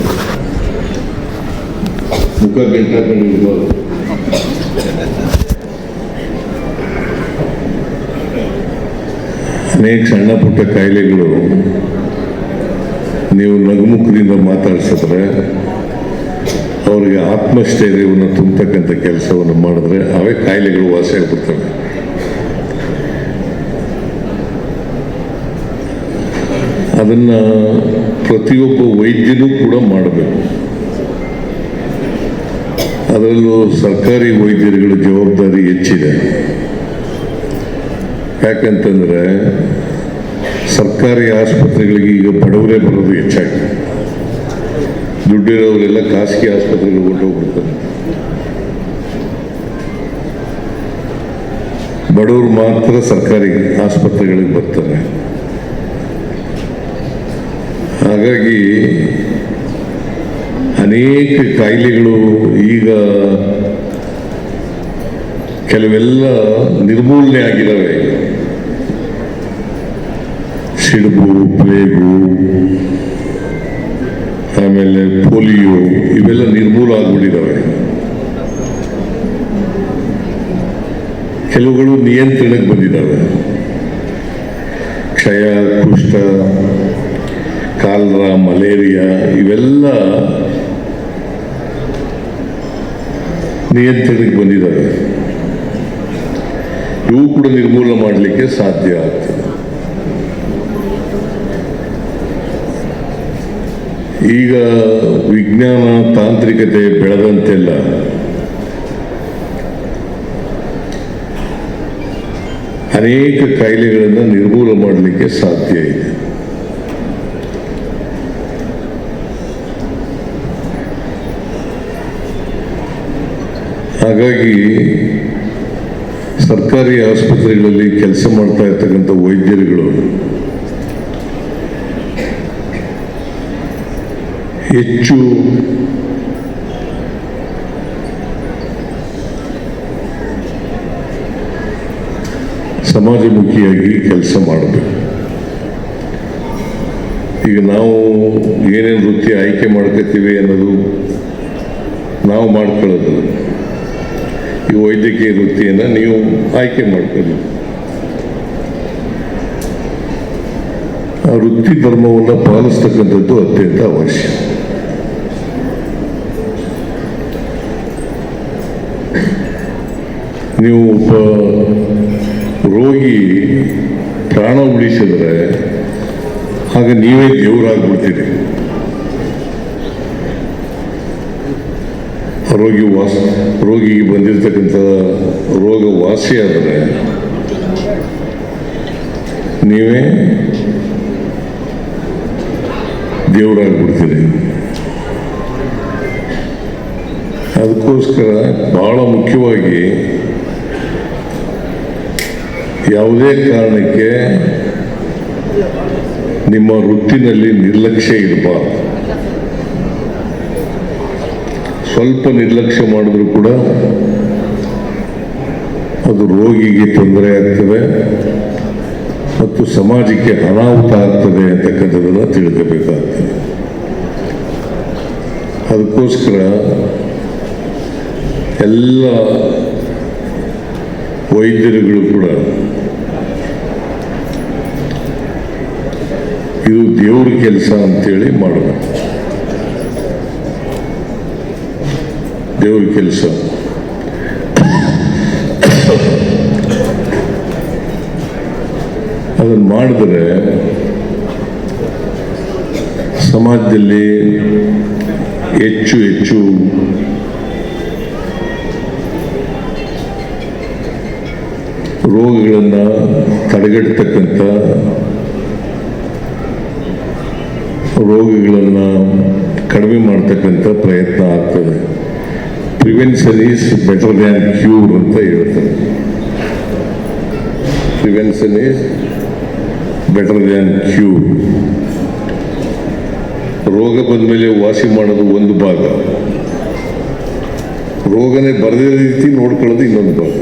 ಮುಖ ಗಂಟಾಕೊಂಡಿರ್ಬಾರ್ದು. ಅನೇಕ ಸಣ್ಣ ಪುಟ್ಟ ಕಾಯಿಲೆಗಳು ನೀವು ನಗುಮುಖದಿಂದ ಮಾತಾಡ್ಸಿದ್ರೆ ಅವರಿಗೆ ಆತ್ಮಸ್ಥೈರ್ಯವನ್ನು ತುಂಬತಕ್ಕಂಥ ಕೆಲಸವನ್ನು ಮಾಡಿದ್ರೆ ಅವೇ ಕಾಯಿಲೆಗಳು ವಾಸಿ ಆಗ್ಬಿಡ್ತವೆ. ಅದನ್ನು ಪ್ರತಿಯೊಬ್ಬ ವೈದ್ಯನೂ ಕೂಡ ಮಾಡಬೇಕು. ಅದರಲ್ಲೂ ಸರ್ಕಾರಿ ವೈದ್ಯರುಗಳ ಜವಾಬ್ದಾರಿ ಹೆಚ್ಚಿದೆ. ಯಾಕಂತಂದರೆ ಸರ್ಕಾರಿ ಆಸ್ಪತ್ರೆಗಳಿಗೆ ಈಗ ಬಡವರೇ ಬರೋದು ಹೆಚ್ಚಾಗಿದೆ. ದುಡ್ಡಿರೋರೆಲ್ಲ ಖಾಸಗಿ ಆಸ್ಪತ್ರೆಗೆ ಹೊರಟೋಗ್ಬಿಡ್ತಾರೆ. ಬಡವರು ಮಾತ್ರ ಸರ್ಕಾರಿ ಆಸ್ಪತ್ರೆಗಳಿಗೆ ಬರ್ತಾರೆ. ಹಾಗಾಗಿ ಅನೇಕ ಕಾಯಿಲೆಗಳು ಈಗ ಕೆಲವೆಲ್ಲ ನಿರ್ಮೂಲನೆ ಆಗಿದ್ದಾವೆ. ಸಿಡುಬು, ಪ್ಲೇಗು, ಆಮೇಲೆ ಪೋಲಿಯೋ ಇವೆಲ್ಲ ನಿರ್ಮೂಲ ಆಗ್ಬಿಟ್ಟಿದ್ದಾವೆ. ಕೆಲವುಗಳು ನಿಯಂತ್ರಣಕ್ಕೆ ಬಂದಿದ್ದಾವೆ. ಕ್ಷಯ, ಕುಷ್ಠ, ಕಾಲರಾ, ಮಲೇರಿಯಾ ಇವೆಲ್ಲ ನಿಯಂತ್ರಣಕ್ಕೆ ಬಂದಿದ್ದಾವೆ. ಇವು ಕೂಡ ನಿರ್ಮೂಲನೆ ಮಾಡಲಿಕ್ಕೆ ಸಾಧ್ಯ ಆಗ್ತದೆ. ಈಗ ವಿಜ್ಞಾನ ತಾಂತ್ರಿಕತೆ ಬೆಳೆದಂತೆಲ್ಲ ಅನೇಕ ಕಾಯಿಲೆಗಳನ್ನು ನಿರ್ಮೂಲ ಮಾಡಲಿಕ್ಕೆ ಸಾಧ್ಯ ಇದೆ. ಹಾಗಾಗಿ ಸರ್ಕಾರಿ ಆಸ್ಪತ್ರೆಗಳಲ್ಲಿ ಕೆಲಸ ಮಾಡ್ತಾ ಇರ್ತಕ್ಕಂಥ ವೈದ್ಯರುಗಳು ಹೆಚ್ಚು ಸಮಾಜಮುಖಿಯಾಗಿ ಕೆಲಸ ಮಾಡಬೇಕು. ಈಗ ನಾವು ಏನೇನು ವೃತ್ತಿ ಆಯ್ಕೆ ಮಾಡ್ಕೋತೀವಿ ಅನ್ನೋದು ನಾವು ಮಾಡ್ಕೊಳ್ಳೋದು. ಈ ವೈದ್ಯಕೀಯ ವೃತ್ತಿಯನ್ನು ನೀವು ಆಯ್ಕೆ ಮಾಡ್ಕೊಳ್ಳಿ. ಆ ವೃತ್ತಿ ಧರ್ಮವನ್ನು ಪಾಲಿಸ್ತಕ್ಕಂಥದ್ದು ಅತ್ಯಂತ ಅವಶ್ಯ. ನೀವು ಒಬ್ಬ ರೋಗಿ ಪ್ರಾಣ ಉಳಿಸಿದ್ರೆ ಆಗ ನೀವೇ ದೇವರಾಗ್ಬಿಡ್ತೀರಿ. ರೋಗಿಗೆ ಬಂದಿರತಕ್ಕಂಥ ರೋಗ ವಾಸಿಯಾದರೆ ನೀವೇ ದೇವರಾಗ್ಬಿಡ್ತೀರಿ. ಅದಕ್ಕೋಸ್ಕರ ಬಹಳ ಮುಖ್ಯವಾಗಿ ಯಾವುದೇ ಕಾರಣಕ್ಕೆ ನಿಮ್ಮ ವೃತ್ತಿನಲ್ಲಿ ನಿರ್ಲಕ್ಷ್ಯ ಇರಬಾರ್ದು. ಸ್ವಲ್ಪ ನಿರ್ಲಕ್ಷ್ಯ ಮಾಡಿದ್ರು ಕೂಡ ಅದು ರೋಗಿಗೆ ತೊಂದರೆ ಆಗ್ತದೆ ಮತ್ತು ಸಮಾಜಕ್ಕೆ ಅನಾಹುತ ಆಗ್ತದೆ ಅಂತಕ್ಕಂಥದ್ದನ್ನು ತಿಳ್ಕೋಬೇಕಾಗ್ತದೆ. ಅದಕ್ಕೋಸ್ಕರ ಎಲ್ಲ ವೈದ್ಯರುಗಳು ಕೂಡ ಇದು ದೇವ್ರ ಕೆಲಸ ಅಂತೇಳಿ ಮಾಡಬೇಕು. ದೇವ್ರ ಕೆಲಸ ಅದನ್ನು ಮಾಡಿದ್ರೆ ಸಮಾಜದಲ್ಲಿ ಹೆಚ್ಚು ಹೆಚ್ಚು ರೋಗಗಳನ್ನು ತಡೆಗಟ್ಟತಕ್ಕಂಥ, ರೋಗಗಳನ್ನು ಕಡಿಮೆ ಮಾಡ್ತಕ್ಕಂಥ ಪ್ರಯತ್ನ ಆಗ್ತದೆ. Prevention is better than cure ಅಂತ ಹೇಳ್ತಾರೆ. Prevention is better than cure. ರೋಗ ಬಂದ ಮೇಲೆ ವಾಸಿ ಮಾಡೋದು ಒಂದು ಭಾಗ, ರೋಗನೇ ಬರದೇ ರೀತಿ ನೋಡ್ಕೊಳ್ಳೋದು ಇನ್ನೊಂದು ಭಾಗ.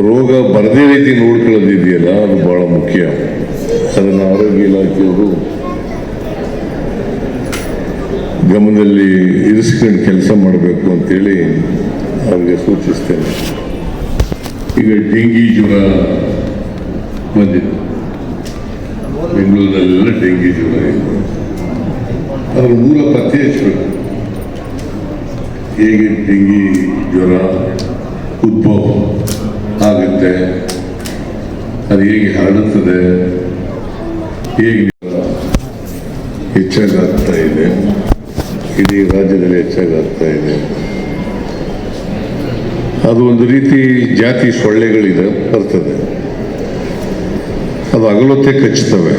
ರೋಗ ಬರದೇ ರೀತಿ ನೋಡ್ಕೊಳ್ಳೋದು ಇದೆಯಲ್ಲ, ಅದು ಬಹಳ ಮುಖ್ಯ. ಅದನ್ನು ಆರೋಗ್ಯ ಇಲಾಖೆಯವರು ಗಮನದಲ್ಲಿ ಇರಿಸ್ಕೊಂಡು ಕೆಲಸ ಮಾಡಬೇಕು ಅಂತೇಳಿ ಅವ್ರಿಗೆ ಸೂಚಿಸ್ತೇನೆ. ಈಗ ಡೆಂಗಿ ಜ್ವರ ಬಂದಿದೆ, ಬೆಂಗಳೂರಿನಲ್ಲೆಲ್ಲ ಡೆಂಗಿ ಜ್ವರ ಇದೆ. ಅದರ ಮೂಲ ಪತ್ತೆ ಹಚ್ಚಬೇಕು. ಹೇಗೆ ಡೆಂಗಿ ಜ್ವರ ಉದ್ಭವ ಆಗುತ್ತೆ, ಅದು ಹೇಗೆ ಹರಡುತ್ತದೆ, ಹೇಗೆ ಹೆಚ್ಚಾಗ್ತಾ ಇದೆ, ಇಡೀ ರಾಜ್ಯದಲ್ಲಿ ಹೆಚ್ಚಾಗ್ತಾ ಇದೆ. ಅದು ಒಂದು ರೀತಿ ಜಾತಿ ಸೊಳ್ಳೆಗಳಿದೆ ಬರ್ತದೆ. ಅದು ಹಗಲೊತ್ತೆ ಕಚ್ಚುತ್ತವೆ,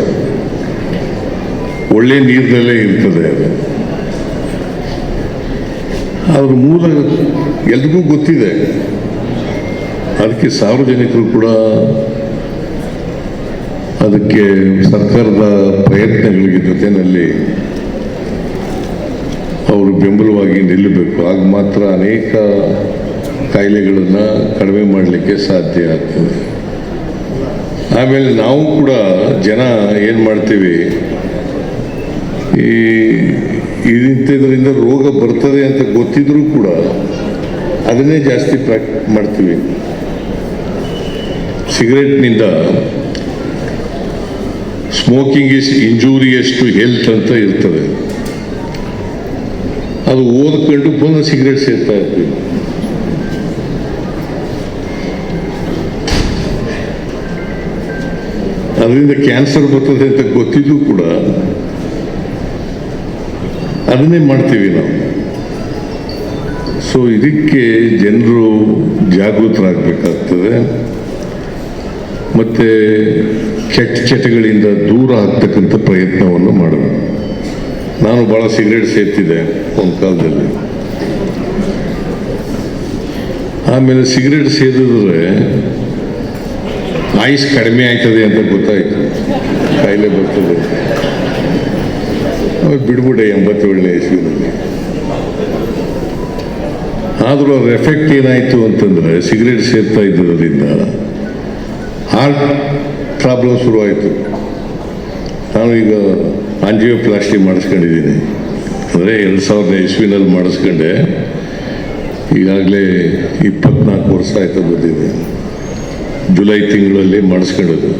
ಒಳ್ಳೆ ನೀರಿನಲ್ಲೇ ಇರ್ತದೆ. ಅದು ಅದ್ರ ಮೂಲ ಎಲ್ರಿಗೂ ಗೊತ್ತಿದೆ. ಅದಕ್ಕೆ ಸಾರ್ವಜನಿಕರು ಕೂಡ ಅದಕ್ಕೆ ಸರ್ಕಾರದ ಪ್ರಯತ್ನಗಳಿಗೆ ಜೊತೆಯಲ್ಲಿ ಅವರು ಬೆಂಬಲವಾಗಿ ನಿಲ್ಲಬೇಕು. ಆಗ ಮಾತ್ರ ಅನೇಕ ಕಾಯಿಲೆಗಳನ್ನು ಕಡಿಮೆ ಮಾಡಲಿಕ್ಕೆ ಸಾಧ್ಯ ಆಗ್ತದೆ. ಆಮೇಲೆ ನಾವು ಕೂಡ ಜನ ಏನು ಮಾಡ್ತೀವಿ, ಇಂಥದ್ರಿಂದ ರೋಗ ಬರ್ತದೆ ಅಂತ ಗೊತ್ತಿದ್ರೂ ಕೂಡ ಅದನ್ನೇ ಜಾಸ್ತಿ ಮಾಡ್ತೀವಿ. ಸಿಗರೆಟ್ನಿಂದ smoking is injurious to health ಅಂತ ಇರ್ತದೆ. ಅದು ಓದ್ಕೊಂಡು ಪುನಃ ಸಿಗರೆಟ್ ಸೇರ್ತಾ ಇರ್ತೀವಿ. ಅದರಿಂದ ಕ್ಯಾನ್ಸರ್ ಬರ್ತದೆ ಅಂತ ಗೊತ್ತಿದ್ದು ಕೂಡ ಅದನ್ನೇ ಮಾಡ್ತೀವಿ ನಾವು. ಸೊ ಇದಕ್ಕೆ ಜನರು ಜಾಗೃತರಾಗಬೇಕಾಗ್ತದೆ. ಮತ್ತು ಕೆಟ್ಟ ಚಟಗಳಿಂದ ದೂರ ಆಗ್ತಕ್ಕಂಥ ಪ್ರಯತ್ನವನ್ನು ಮಾಡಬೇಕು. ನಾನು ಭಾಳ ಸಿಗರೇಟ್ ಸೇರ್ತಿದ್ದೆ ಒಂದು ಕಾಲದಲ್ಲಿ. ಆಮೇಲೆ ಸಿಗರೇಟ್ ಸೇದಿದ್ರೆ ಆಯುಷ್ ಕಡಿಮೆ ಆಯ್ತದೆ ಅಂತ ಗೊತ್ತಾಯಿತು, ಕಾಯಿಲೆ ಬರ್ತದೆ. ಆಮೇಲೆ ಬಿಡ್ಬಿಟ್ಟೆ 87ನೇ ಇಸ್ವಿನಲ್ಲಿ. ಆದರೂ ಅದ್ರ ಎಫೆಕ್ಟ್ ಏನಾಯಿತು ಅಂತಂದರೆ ಸಿಗರೇಟ್ ಸೇರ್ತಾ ಇದ್ದದರಿಂದ ಹಾರ್ಟ್ ಪ್ರಾಬ್ಲಮ್ ಶುರುವಾಯಿತು. ನಾನು ಈಗ ಆಂಜಿಯೋಪ್ಲಾಸ್ಟಿ ಮಾಡಿಸ್ಕೊಂಡಿದ್ದೀನಿ. ಅಂದರೆ 2000 ಇಸ್ವಿನಲ್ಲಿ ಮಾಡಿಸ್ಕೊಂಡೆ. ಈಗಾಗಲೇ 24 ವರ್ಷ ಆಯ್ತು ಬಂದಿದೆ. ಜುಲೈ ತಿಂಗಳಲ್ಲಿ ಮಾಡಿಸ್ಕೊಳ್ಳೋದು.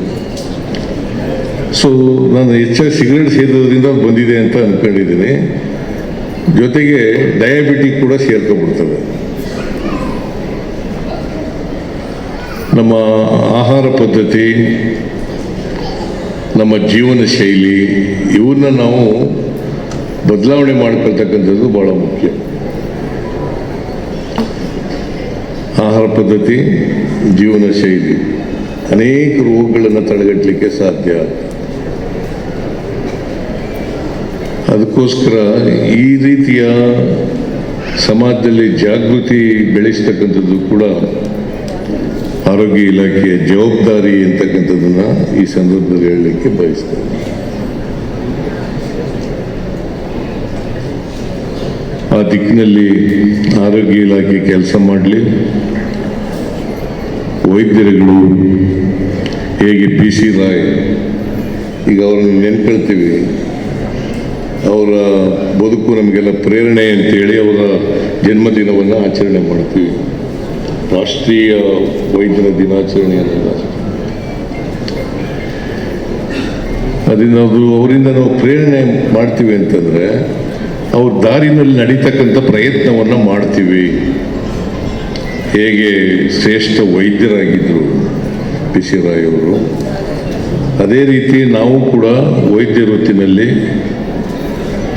ಸೊ ನಾನು ಹೆಚ್ಚಾಗಿ ಸಿಗರೇಟ್ ಸೇದೋದ್ರಿಂದ ಬಂದಿದೆ ಅಂತ ಅಂದ್ಕೊಂಡಿದ್ದೀನಿ. ಜೊತೆಗೆ ಡಯಾಬಿಟಿಕ್ ಕೂಡ ಸೇರ್ಕೊಂಡ್ಬಿಡ್ತದೆ. ನಮ್ಮ ಆಹಾರ ಪದ್ಧತಿ, ನಮ್ಮ ಜೀವನ ಶೈಲಿ ಇವನ್ನ ನಾವು ಬದಲಾವಣೆ ಮಾಡ್ಕೊಳ್ತಕ್ಕಂಥದ್ದು ಭಾಳ ಮುಖ್ಯ. ಆಹಾರ ಪದ್ಧತಿ, ಜೀವನ ಶೈಲಿ ಅನೇಕ ರೋಗಗಳನ್ನು ತಡೆಗಟ್ಟಲಿಕ್ಕೆ ಸಾಧ್ಯ. ಅದಕ್ಕೋಸ್ಕರ ಈ ರೀತಿಯ ಸಮಾಜದಲ್ಲಿ ಜಾಗೃತಿ ಬೆಳೆಸ್ತಕ್ಕಂಥದ್ದು ಕೂಡ ಆರೋಗ್ಯ ಇಲಾಖೆಯ ಜವಾಬ್ದಾರಿ ಅಂತಕ್ಕಂಥದ್ದನ್ನು ಈ ಸಂದರ್ಭದಲ್ಲಿ ಹೇಳಲಿಕ್ಕೆ ಬಯಸ್ತೇನೆ. ಆ ದಿಕ್ಕಿನಲ್ಲಿ ಆರೋಗ್ಯ ಇಲಾಖೆ ಕೆಲಸ ಮಾಡಲಿ. ವೈದ್ಯರುಗಳು ಹೇಗೆ BC ರಾಯ್, ಈಗ ಅವ್ರನ್ನ ನೆನ್ಕೊಳ್ತೀವಿ. ಅವರ ಬದುಕು ನಮಗೆಲ್ಲ ಪ್ರೇರಣೆ ಅಂತೇಳಿ ಅವರ ಜನ್ಮದಿನವನ್ನು ಆಚರಣೆ ಮಾಡ್ತೀವಿ. ರಾಷ್ಟ್ರೀಯ ವೈದ್ಯರ ದಿನಾಚರಣೆಯನ್ನು ಅದರಿಂದ ಅವರಿಂದ ನಾವು ಪ್ರೇರಣೆ ಮಾಡ್ತೀವಿ ಅಂತಂದರೆ ಅವ್ರ ದಾರಿನಲ್ಲಿ ನಡೀತಕ್ಕಂಥ ಪ್ರಯತ್ನವನ್ನು ಮಾಡ್ತೀವಿ. ಹೇಗೆ ಶ್ರೇಷ್ಠ ವೈದ್ಯರಾಗಿದ್ದರು BC ರಾಯ್ ಅವರು, ಅದೇ ರೀತಿ ನಾವು ಕೂಡ ವೈದ್ಯ ವೃತ್ತಿನಲ್ಲಿ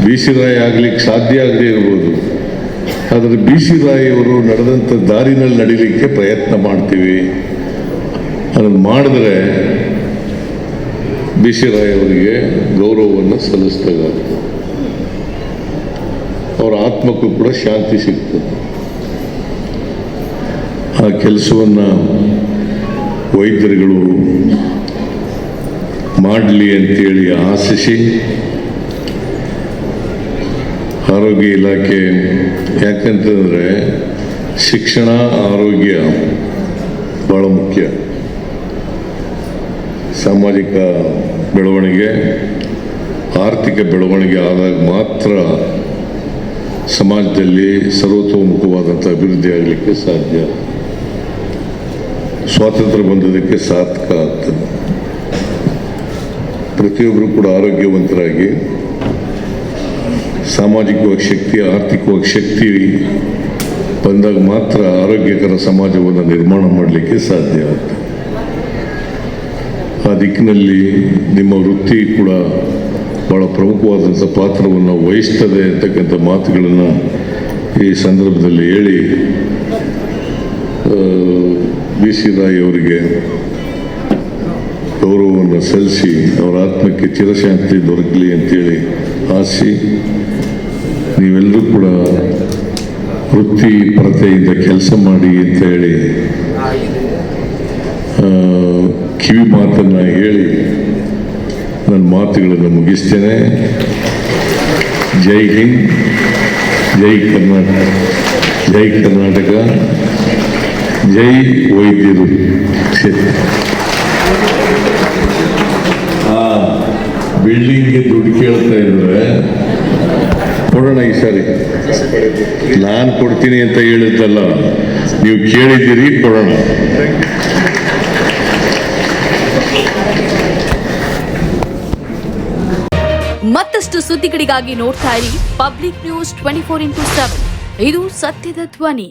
BC ರಾಯ್ ಆಗಲಿಕ್ಕೆ ಸಾಧ್ಯ ಆಗದೇ ಇರ್ಬೋದು, ಆದರೆ BC ರಾಯ್ ಅವರು ನಡೆದಂಥ ದಾರಿನಲ್ಲಿ ನಡೀಲಿಕ್ಕೆ ಪ್ರಯತ್ನ ಮಾಡ್ತೀವಿ. ಅದನ್ನು ಮಾಡಿದ್ರೆ BC ರಾಯ್ ಅವರಿಗೆ ಗೌರವವನ್ನು ಸಲ್ಲಿಸಿದಾಗುತ್ತೆ. ಅವರ ಆತ್ಮಕ್ಕೂ ಕೂಡ ಶಾಂತಿ ಸಿಗ್ತದೆ. ಆ ಕೆಲಸವನ್ನು ವೈದ್ಯರುಗಳು ಮಾಡಲಿ ಅಂತೇಳಿ ಆಶಿಸಿ, ಆರೋಗ್ಯ ಇಲಾಖೆ ಯಾಕಂತಂದರೆ ಶಿಕ್ಷಣ, ಆರೋಗ್ಯ ಭಾಳ ಮುಖ್ಯ. ಸಾಮಾಜಿಕ ಬೆಳವಣಿಗೆ, ಆರ್ಥಿಕ ಬೆಳವಣಿಗೆ ಆದಾಗ ಮಾತ್ರ ಸಮಾಜದಲ್ಲಿ ಸರ್ವತೋಮುಖವಾದಂಥ ಅಭಿವೃದ್ಧಿ ಆಗಲಿಕ್ಕೆ ಸಾಧ್ಯ. ಸ್ವಾತಂತ್ರ್ಯ ಬಂದದಕ್ಕೆ ಸಾರ್ಥಕ ಆಗ್ತದೆ. ಪ್ರತಿಯೊಬ್ಬರು ಕೂಡ ಆರೋಗ್ಯವಂತರಾಗಿ ಸಾಮಾಜಿಕವಾಗಿ ಶಕ್ತಿ, ಆರ್ಥಿಕವಾಗಿ ಶಕ್ತಿ ಬಂದಾಗ ಮಾತ್ರ ಆರೋಗ್ಯಕರ ಸಮಾಜವನ್ನು ನಿರ್ಮಾಣ ಮಾಡಲಿಕ್ಕೆ ಸಾಧ್ಯ ಆಗ್ತದೆ. ಆ ದಿಕ್ಕಿನಲ್ಲಿ ನಿಮ್ಮ ವೃತ್ತಿ ಕೂಡ ಭಾಳ ಪ್ರಮುಖವಾದಂಥ ಪಾತ್ರವನ್ನು ವಹಿಸ್ತದೆ ಅಂತಕ್ಕಂಥ ಮಾತುಗಳನ್ನು ಈ ಸಂದರ್ಭದಲ್ಲಿ ಹೇಳಿ BC ರಾಯ್ ಅವರಿಗೆ ಗೌರವವನ್ನು ಸಲ್ಲಿಸಿ ಅವರ ಆತ್ಮಕ್ಕೆ ಚಿರಶಾಂತಿ ದೊರಕಲಿ ಅಂತೇಳಿ ಆಶಿ, ನೀವೆಲ್ಲರೂ ಕೂಡ ವೃತ್ತಿಪರತೆಯಿಂದ ಕೆಲಸ ಮಾಡಿ ಅಂತ ಹೇಳಿ ಕಿವಿ ಮಾತನ್ನು ಹೇಳಿ ನನ್ನ ಮಾತುಗಳನ್ನು ಮುಗಿಸ್ತೇನೆ. ಜೈ ಹಿಂದ್, ಜೈ ಕರ್ನಾಟಕ, ಜೈ ಕರ್ನಾಟಕ, ಜೈ ವೈದ್ಯರು. ಆ ಬಿಲ್ಡಿಂಗ್ಗೆ ದುಡ್ಡು ಕೇಳ್ತಾ ಇದ್ರೆ ಕೊಡೋಣ ಈ ಸಾರಿ. ನಾನು ಕೊಡ್ತೀನಿ ಅಂತ ಹೇಳಿದ್ದಲ್ಲ, ನೀವು ಕೇಳಿದ್ದೀರಿ, ಕೊಡೋಣ. ಮತ್ತಷ್ಟು ಸುದ್ದಿಗಳಿಗಾಗಿ ನೋಡ್ತಾ ಇರಿ ಪಬ್ಲಿಕ್ ನ್ಯೂಸ್ 24x7. ಇದು ಸತ್ಯದ ಧ್ವನಿ.